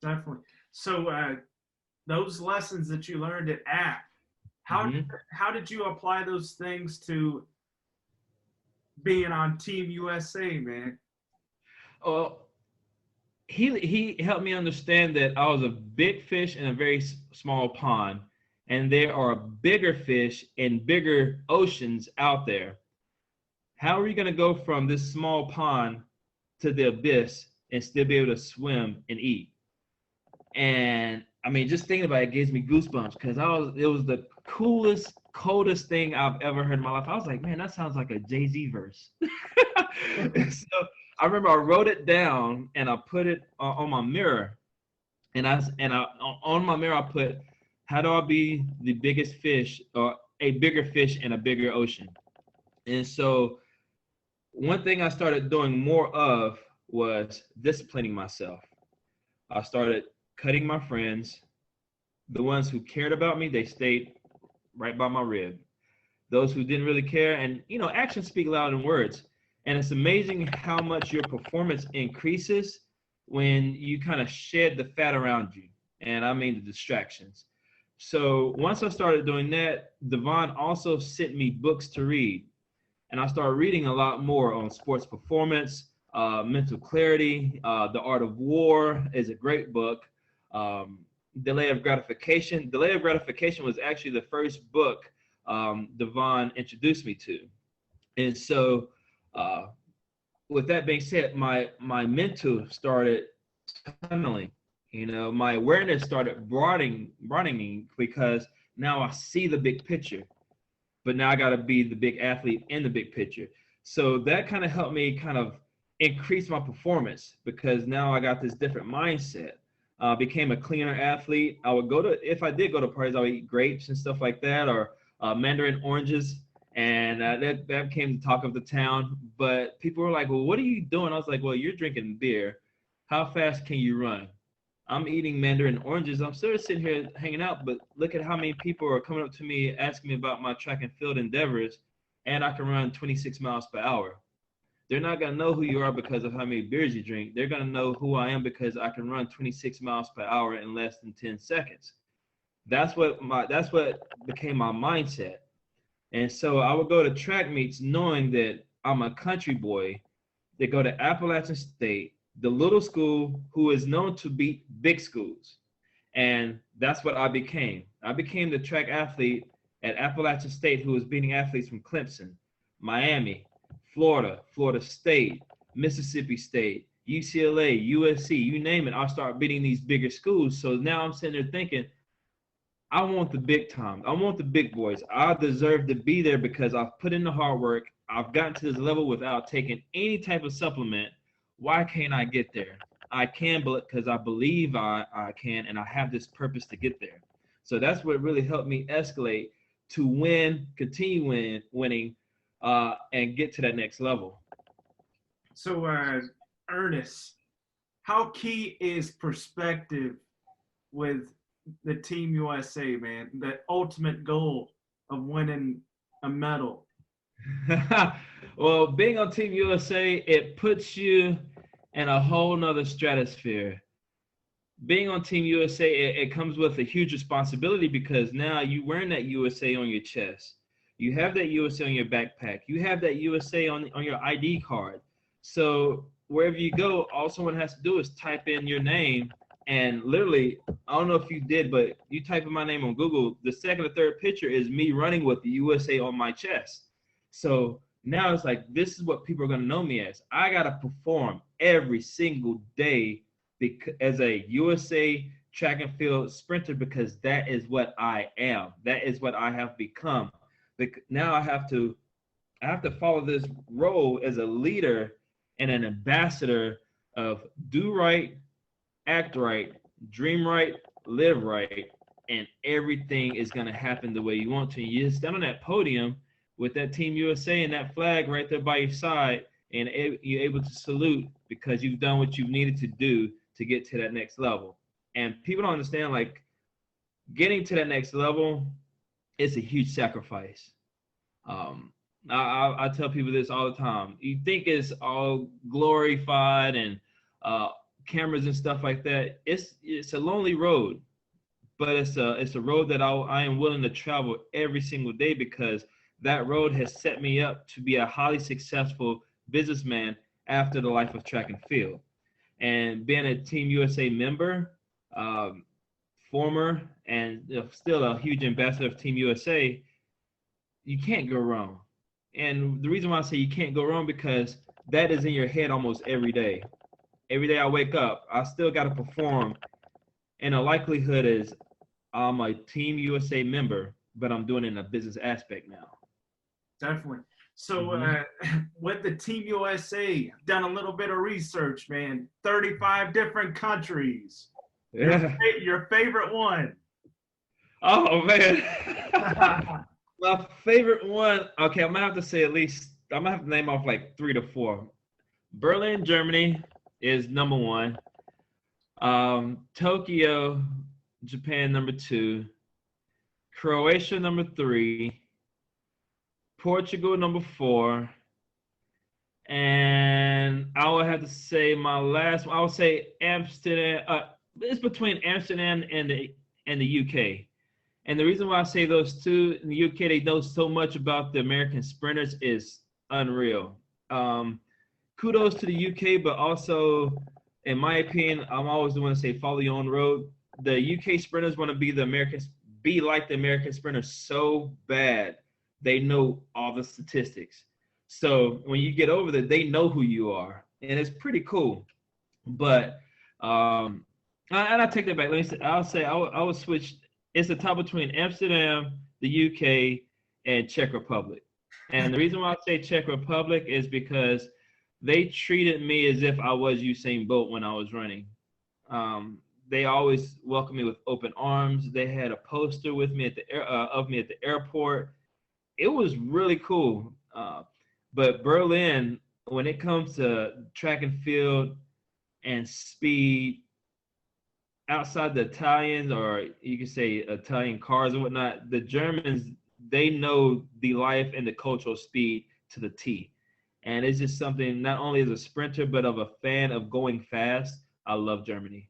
Definitely. So those lessons that you learned at ACK, how Hmm. how did you apply those things to being on Team USA, man? Well, he helped me understand that I was a big fish in a very small pond, and there are bigger fish in bigger oceans out there. How are you going to go from this small pond to the abyss and still be able to swim and eat? And I mean, just thinking about it gives me goosebumps because it was the coolest, coldest thing I've ever heard in my life. I was like, man, that sounds like a Jay-Z verse. So I remember I wrote it down and I put it on my mirror, and I on my mirror I put, how do I be the biggest fish or a bigger fish in a bigger ocean? And so one thing I started doing more of was disciplining myself. I started cutting my friends. The ones who cared about me, they stayed right by my rib. Those who didn't really care, and actions speak louder than words. And it's amazing how much your performance increases when you kind of shed the fat around you. And I mean the distractions. So once I started doing that, Devon also sent me books to read. And I started reading a lot more on sports performance, mental clarity. The Art of War is a great book. Um, Delay of Gratification. Delay of Gratification was actually the first book Devon introduced me to. And so, uh, with that being said, my mental started tunneling. My awareness started broadening because now I see the big picture, but now I got to be the big athlete in the big picture. So that kind of helped me kind of increase my performance because now I got this different mindset. Became a cleaner athlete. I would go to, if I did go to parties, I would eat grapes and stuff like that, or mandarin oranges, and that became the talk of the town. But people were like, "Well, what are you doing?" I was like, "Well, you're drinking beer. How fast can you run?" I'm eating mandarin oranges. I'm still sitting here hanging out, but look at how many people are coming up to me asking me about my track and field endeavors, and I can run 26 miles per hour. They're not gonna know who you are because of how many beers you drink. They're gonna know who I am because I can run 26 miles per hour in less than 10 seconds. That's what became my mindset. And so I would go to track meets knowing that I'm a country boy that go to Appalachian State, the little school who is known to beat big schools. And that's what I became. I became the track athlete at Appalachian State who was beating athletes from Clemson, Miami, Florida, Florida State, Mississippi State, UCLA, USC, you name it. I'll start beating these bigger schools. So now I'm sitting there thinking, I want the big time. I want the big boys. I deserve to be there because I've put in the hard work. I've gotten to this level without taking any type of supplement. Why can't I get there? I can, but because I believe I can, and I have this purpose to get there. So that's what really helped me escalate to win, continue winning, and get to that next level. So, Ernest, how key is perspective with the Team USA, man? The ultimate goal of winning a medal. Well, being on Team USA, it puts you in a whole nother stratosphere. Being on Team USA, it comes with a huge responsibility because now you wearing that USA on your chest. You have that USA on your backpack. You have that USA on your ID card. So wherever you go, all someone has to do is type in your name. And literally, I don't know if you did, but you type in my name on Google, the second or third picture is me running with the USA on my chest. So now it's like, this is what people are going to know me as. I got to perform every single day as a USA track and field sprinter because that is what I am. That is what I have become. Now I have to follow this role as a leader and an ambassador of do right, act right, dream right, live right, and everything is going to happen the way you want to. You stand on that podium with that Team USA and that flag right there by your side, and you're able to salute because you've done what you needed to do to get to that next level. And people don't understand, like, getting to that next level is a huge sacrifice. I tell people this all the time. You think it's all glorified and cameras and stuff like that, it's a lonely road, but it's a road that I am willing to travel every single day, because that road has set me up to be a highly successful businessman after the life of track and field. And being a Team USA member, former and still a huge ambassador of Team USA, you can't go wrong. And the reason why I say you can't go wrong, because that is in your head almost every day. Every day I wake up, I still got to perform. And the likelihood is I'm a Team USA member, but I'm doing it in a business aspect now. Definitely. So with the Team USA, done a little bit of research, man. 35 different countries. Yeah. Your favorite one? Oh, man. My favorite one, okay, I'm going to have to say at least, I'm going to have to name off like 3 to 4. Berlin, Germany is number 1. Tokyo, Japan, number 2. Croatia, number 3. Portugal, number 4. And I would have to say my last one, I would say Amsterdam. It's between Amsterdam and the UK. And the reason why I say those two, in the UK, they know so much about the American sprinters, is unreal. Kudos to the UK, but also, in my opinion, I'm always the one to say follow your own road. The UK sprinters want to be like the American sprinters so bad. They know all the statistics. So when you get over there, they know who you are, and it's pretty cool. But and I take that back. Let me say, I would switch. It's a tie between Amsterdam, the UK, and Czech Republic. And the reason why I say Czech Republic is because they treated me as if I was Usain Bolt when I was running. They always welcomed me with open arms. They had a poster with me of me at the airport. It was really cool. But Berlin, when it comes to track and field and speed, outside the Italians, or you could say Italian cars and whatnot, the Germans, they know the life and the cultural speed to the T. And it's just something, not only as a sprinter, but of a fan of going fast, I love Germany.